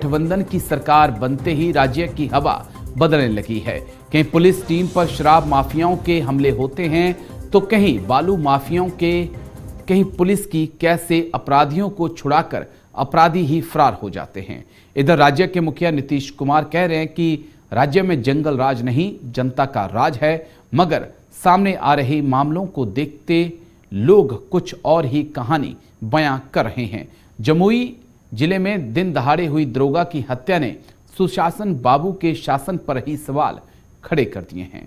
गठबंधन की सरकार बनते ही राज्य की हवा बदलने लगी है। कहीं पुलिस टीम पर शराब माफियाओं के हमले होते हैं तो कहीं बालू माफियाओं के, कहीं पुलिस की कैसे अपराधियों को छुड़ाकर अपराधी ही फरार हो जाते हैं। इधर राज्य के मुखिया नीतीश कुमार कह रहे हैं कि राज्य में जंगल राज नहीं, जनता का राज है, मगर सामने आ रहे मामलों को देखते लोग कुछ और ही कहानी बयां कर रहे हैं। जमुई जिले में दिन दहाड़े हुई दरोगा की हत्या ने सुशासन बाबू के शासन पर ही सवाल खड़े कर दिए हैं।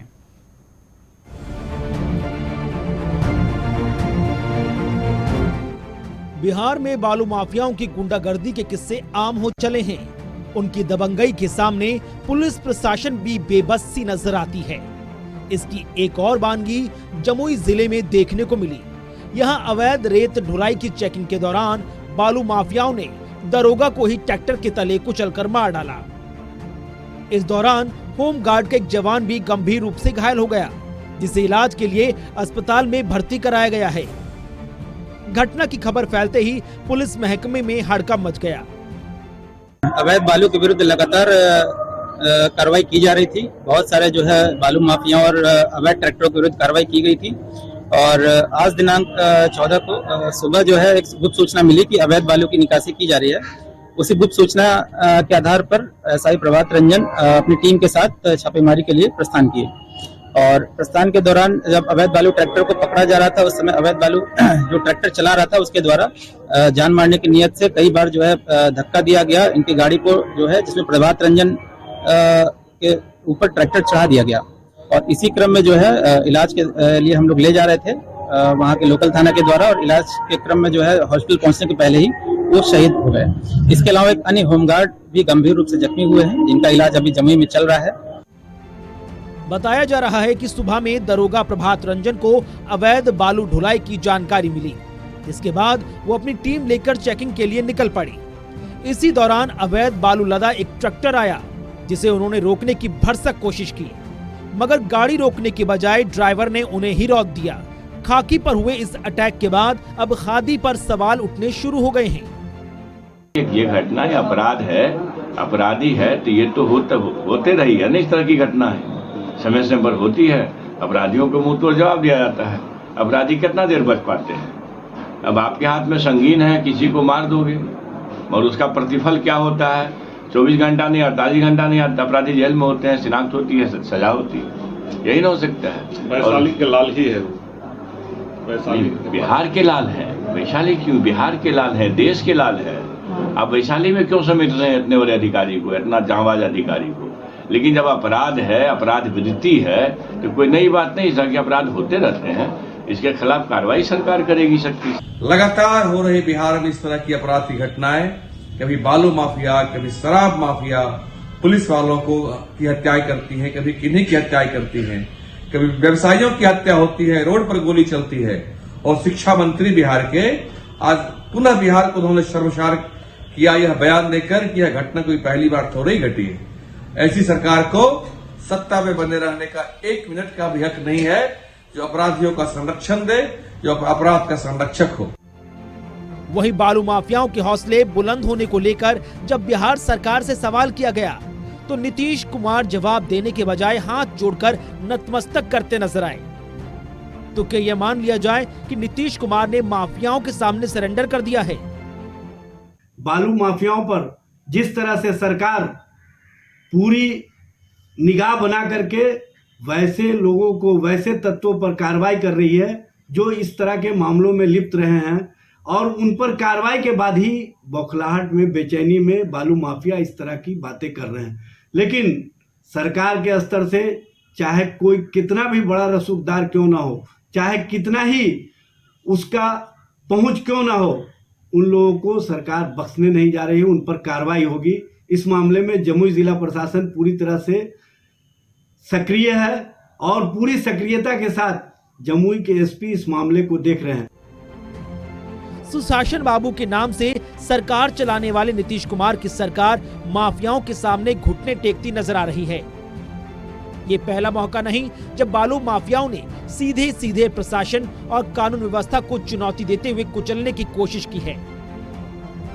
बिहार में बालू माफियाओं की गुंडागर्दी के किस्से आम हो चले हैं। उनकी दबंगई के सामने पुलिस प्रशासन भी बेबस सी नजर आती है। इसकी एक और वानगी जमुई जिले में देखने को मिली। यहां अवैध रेत ढुलाई की चेकिंग के दौरान बालू माफियाओं ने दरोगा को ही ट्रैक्टर के तले कुचलकर मार डाला। इस दौरान होमगार्ड का एक जवान भी गंभीर रूप से घायल हो गया, जिसे इलाज के लिए अस्पताल में भर्ती कराया गया है। घटना की खबर फैलते ही पुलिस महकमे में हड़कंप मच गया। अवैध बालू के विरुद्ध लगातार कार्रवाई की जा रही थी। बहुत सारे जो है बालू माफिया और अवैध ट्रैक्टरों के विरुद्ध कार्रवाई की गई थी और आज दिनांक 14 को सुबह जो है एक गुप्त सूचना मिली कि अवैध बालू की निकासी की जा रही है। उसी गुप्त सूचना के आधार पर एसआई प्रभात रंजन अपनी टीम के साथ छापेमारी के लिए प्रस्थान किए और प्रस्थान के दौरान जब अवैध बालू ट्रैक्टर को पकड़ा जा रहा था, उस समय अवैध बालू जो ट्रैक्टर चला रहा था उसके द्वारा जान मारने की नियत से कई बार जो है धक्का दिया गया। इनकी गाड़ी को जो है, जिसमें प्रभात रंजन के ऊपर ट्रैक्टर चढ़ा दिया गया और इसी क्रम में जो है इलाज के लिए हम लोग ले जा रहे थे वहाँ के लोकल थाना के द्वारा और इलाज के क्रम में जो है हॉस्पिटल पहुंचने के पहले ही वो शहीद हो गए। इसके अलावा एक अन्य होमगार्ड भी गंभीर रूप से जख्मी हुए हैं, जिनका इलाज अभी जमुई में चल रहा है। बताया जा रहा है कि सुबह में दरोगा प्रभात रंजन को अवैध बालू ढुलाई की जानकारी मिली। इसके बाद वो अपनी टीम लेकर चेकिंग के लिए निकल पड़ी। इसी दौरान अवैध बालू लदा एक ट्रैक्टर आया, जिसे उन्होंने रोकने की भरसक कोशिश की, मगर गाड़ी रोकने के बजाय ड्राइवर ने उन्हें ही रोक दिया। खाकी पर हुए इस अटैक के बाद अब खादी पर सवाल उठने शुरू हो गए हैं। ये घटना या अपराध है, अपराधी है तो ये तो होते रही है ना। इस तरह की घटना है, समय समय पर होती है। अपराधियों को मुंह तोड़ जवाब दिया जाता है। अपराधी कितना देर बच पाते हैं? अब आपके हाथ में संगीन है, किसी को मार दोगे और उसका प्रतिफल क्या होता है? 24 घंटा नहीं, 48 घंटा नहीं, अपराधी जेल में होते हैं, शिनाख्त होती है, सजा होती है। यही ना हो सकता है। वैशाली के लाल ही है, बिहार के लाल है। वैशाली क्यों? बिहार के लाल है, देश के लाल है। आप वैशाली में क्यों समझ रहे हैं इतने बड़े अधिकारी को, इतना जांबाज अधिकारी को? लेकिन जब अपराध है, अपराध वृत्ति है, तो कोई नई बात नहीं। इस तरह के अपराध होते रहते हैं, इसके खिलाफ कार्रवाई सरकार करेगी सकती। लगातार हो रहे बिहार में इस तरह की अपराध की घटनाएं, कभी बालू माफिया, कभी शराब माफिया पुलिस वालों को की हत्याएं करती हैं, कभी किन्हीं की हत्याएं करती हैं, कभी व्यवसायियों की हत्या होती है, रोड पर गोली चलती है। और शिक्षा मंत्री बिहार के आज पुनः बिहार को उन्होंने शर्मसार किया यह बयान देकर कि यह घटना कोई पहली बार थोड़ी ही घटी है। ऐसी सरकार को सत्ता में बने रहने का 1 मिनट का भी हक नहीं है, जो अपराधियों का संरक्षण दे, जो अपराध का संरक्षक हो। वही बालू माफियाओं के हौसले बुलंद होने को लेकर जब बिहार सरकार से सवाल किया गया, तो नीतीश कुमार जवाब देने के बजाय हाथ जोड़कर नतमस्तक करते नजर आए। तो क्या यह मान लिया जाए कि नीतीश कुमार ने माफियाओं के सामने सरेंडर कर दिया है? बालू माफियाओं पर जिस तरह से सरकार पूरी निगाह बना करके वैसे लोगों को, वैसे तत्वों पर कार्रवाई कर रही है जो इस तरह के मामलों में लिप्त रहे हैं, और उन पर कार्रवाई के बाद ही बौखलाहट में, बेचैनी में बालू माफिया इस तरह की बातें कर रहे हैं। लेकिन सरकार के स्तर से चाहे कोई कितना भी बड़ा रसूखदार क्यों ना हो, चाहे कितना ही उसका पहुंच क्यों ना हो, उन लोगों को सरकार बख्शने नहीं जा रही है। उन पर कार्रवाई होगी। इस मामले में जमुई जिला प्रशासन पूरी तरह से सक्रिय है और पूरी सक्रियता के साथ जमुई के एसपी इस मामले को देख रहे हैं। सुशासन बाबू के नाम से सरकार चलाने वाले नीतीश कुमार की सरकार माफियाओं के सामने घुटने टेकती नजर आ रही है। ये पहला मौका नहीं जब बालू माफियाओं ने सीधे सीधे प्रशासन और कानून व्यवस्था को चुनौती देते हुए कुचलने की कोशिश की है।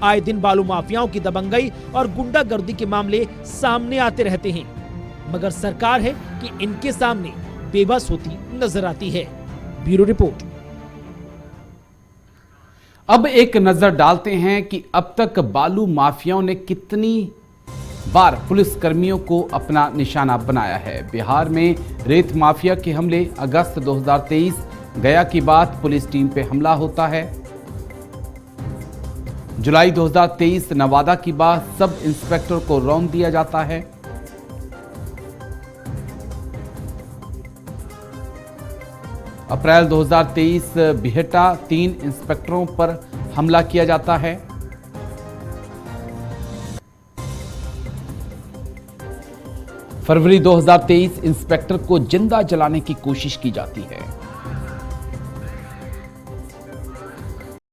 आए दिन बालू माफियाओं की दबंगई और गुंडागर्दी के मामले सामने आते रहते हैं, मगर सरकार है कि इनके सामने बेबस होती नजर आती है। Bureau report. अब एक नजर डालते हैं कि अब तक बालू माफियाओं ने कितनी बार पुलिस कर्मियों को अपना निशाना बनाया है। बिहार में रेत माफिया के हमले अगस्त 2023, गया की बात पुलिस टीम पे हमला होता है। जुलाई 2023 नवादा की बात सब इंस्पेक्टर को रौंद दिया जाता है। अप्रैल 2023 बिहटा 3 इंस्पेक्टरों पर हमला किया जाता है। फरवरी 2023 इंस्पेक्टर को जिंदा जलाने की कोशिश की जाती है।